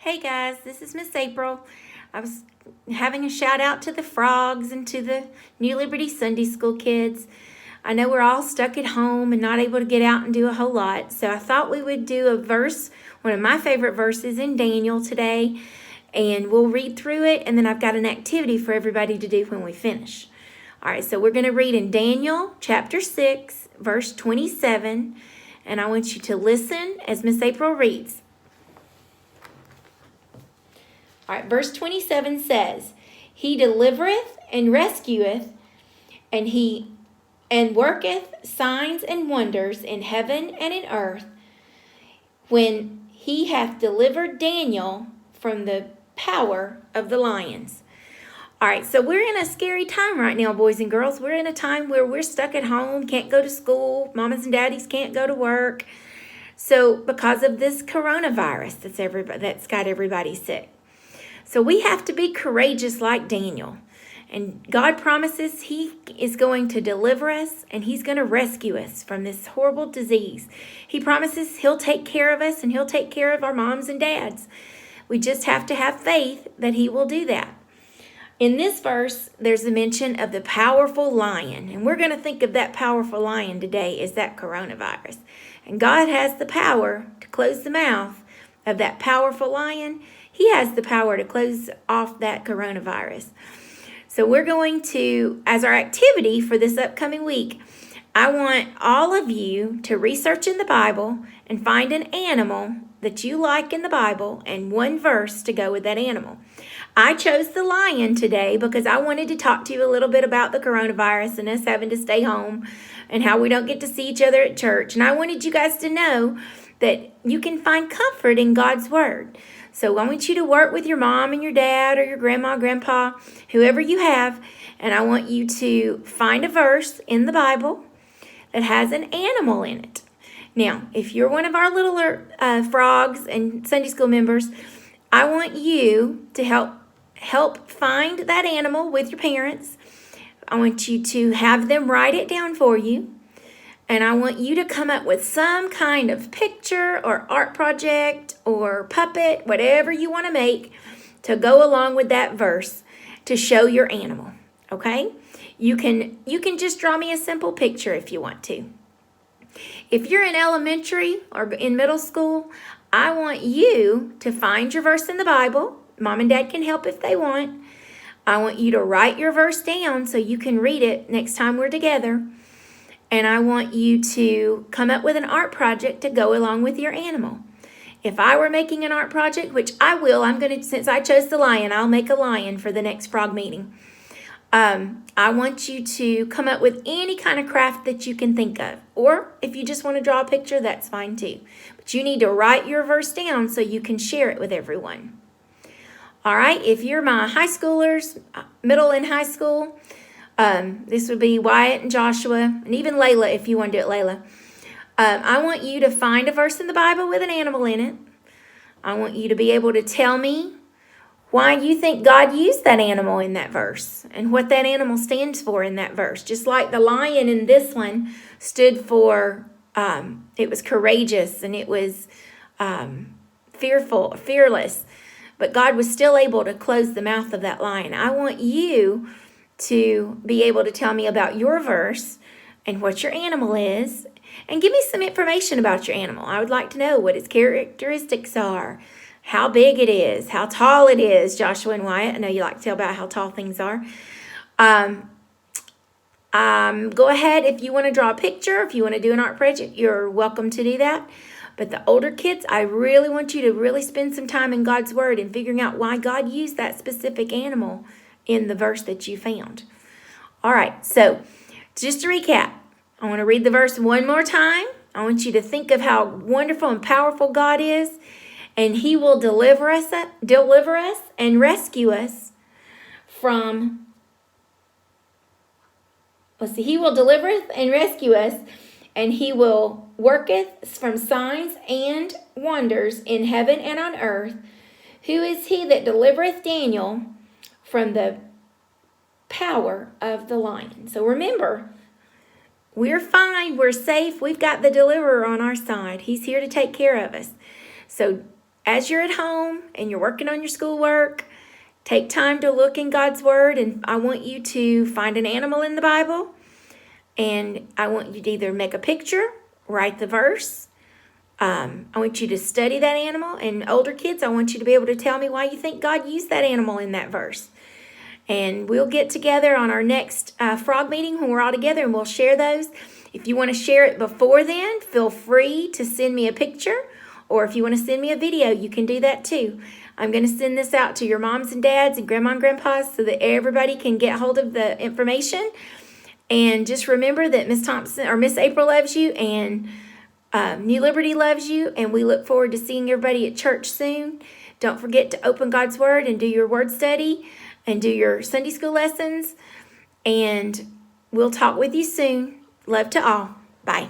Hey guys, this is Miss April. I was having a shout out to the frogs and to the New Liberty Sunday School kids. I know we're all stuck at home and not able to get out and do a whole lot, so I thought we would do a verse, one of my favorite verses in Daniel today, and we'll read through it, and then I've got an activity for everybody to do when we finish. All right, so we're going to read in Daniel chapter 6, verse 27, and I want you to listen as Miss April reads. All right, verse 27 says, He delivereth and rescueth, and worketh signs and wonders in heaven and in earth, when he hath delivered Daniel from the power of the lions. All right, so we're in a scary time right now, boys and girls. We're in a time where we're stuck at home, can't go to school, mamas and daddies can't go to work. So because of this coronavirus that's got everybody sick. So we have to be courageous like Daniel. And God promises He is going to deliver us and He's going to rescue us from this horrible disease. He promises He'll take care of us and He'll take care of our moms and dads. We just have to have faith that He will do that. In this verse, there's a mention of the powerful lion. And we're going to think of that powerful lion today as that coronavirus. And God has the power to close the mouth of that powerful lion. He has the power to close off that coronavirus. So we're going to, as our activity for this upcoming week, I want all of you to research in the Bible and find an animal that you like in the Bible and one verse to go with that animal. I chose the lion today because I wanted to talk to you a little bit about the coronavirus and us having to stay home and how we don't get to see each other at church. And I wanted you guys to know that you can find comfort in God's Word. So I want you to work with your mom and your dad or your grandma, grandpa, whoever you have, and I want you to find a verse in the Bible that has an animal in it. Now, if you're one of our littler frogs and Sunday school members, I want you to help find that animal with your parents. I want you to have them write it down for you. And I want you to come up with some kind of picture or art project or puppet, whatever you want to make, to go along with that verse to show your animal, okay? You can just draw me a simple picture if you want to. If you're in elementary or in middle school, I want you to find your verse in the Bible. Mom and Dad can help if they want. I want you to write your verse down so you can read it next time we're together. And I want you to come up with an art project to go along with your animal. If I were making an art project, which I will, since I chose the lion, I'll make a lion for the next frog meeting. I want you to come up with any kind of craft that you can think of. Or if you just want to draw a picture, that's fine too. But you need to write your verse down so you can share it with everyone. All right, if you're my high schoolers, middle and high school, this would be Wyatt and Joshua, and even Layla if you want to do it, Layla. I want you to find a verse in the Bible with an animal in it. I want you to be able to tell me why you think God used that animal in that verse and what that animal stands for in that verse. Just like the lion in this one stood for, it was courageous and it was fearless. But God was still able to close the mouth of that lion. I want you to be able to tell me about your verse and what your animal is, and give me some information about your animal. I would like to know what its characteristics are, how big it is, how tall it is. Joshua and Wyatt, I know you like to tell about how tall things are. Go ahead if you want to draw a picture, if you want to do an art project, you're welcome to do that. But the older kids, I really want you to really spend some time in God's Word and figuring out why God used that specific animal in the verse that you found. All right, so just to recap, I want to read the verse one more time. I want you to think of how wonderful and powerful God is, and He will deliver us and rescue us from, He will deliver us and rescue us, and He will worketh from signs and wonders in heaven and on earth. Who is He that delivereth Daniel from the power of the lion? So remember, we're fine, we're safe, we've got the deliverer on our side. He's here to take care of us. So as you're at home and you're working on your schoolwork, take time to look in God's Word, and I want you to find an animal in the Bible, and I want you to either make a picture, write the verse. I want you to study that animal, and older kids, I want you to be able to tell me why you think God used that animal in that verse. And we'll get together on our next frog meeting when we're all together, and we'll share those. If you want to share it before then, feel free to send me a picture, or if you want to send me a video, you can do that too. I'm going to send this out to your moms and dads and grandma and grandpas so that everybody can get hold of the information. And just remember that Miss Thompson or Miss April loves you, and New Liberty loves you, and we look forward to seeing everybody at church soon. Don't forget to open God's Word and do your word study and do your Sunday school lessons. And we'll talk with you soon. Love to all. Bye.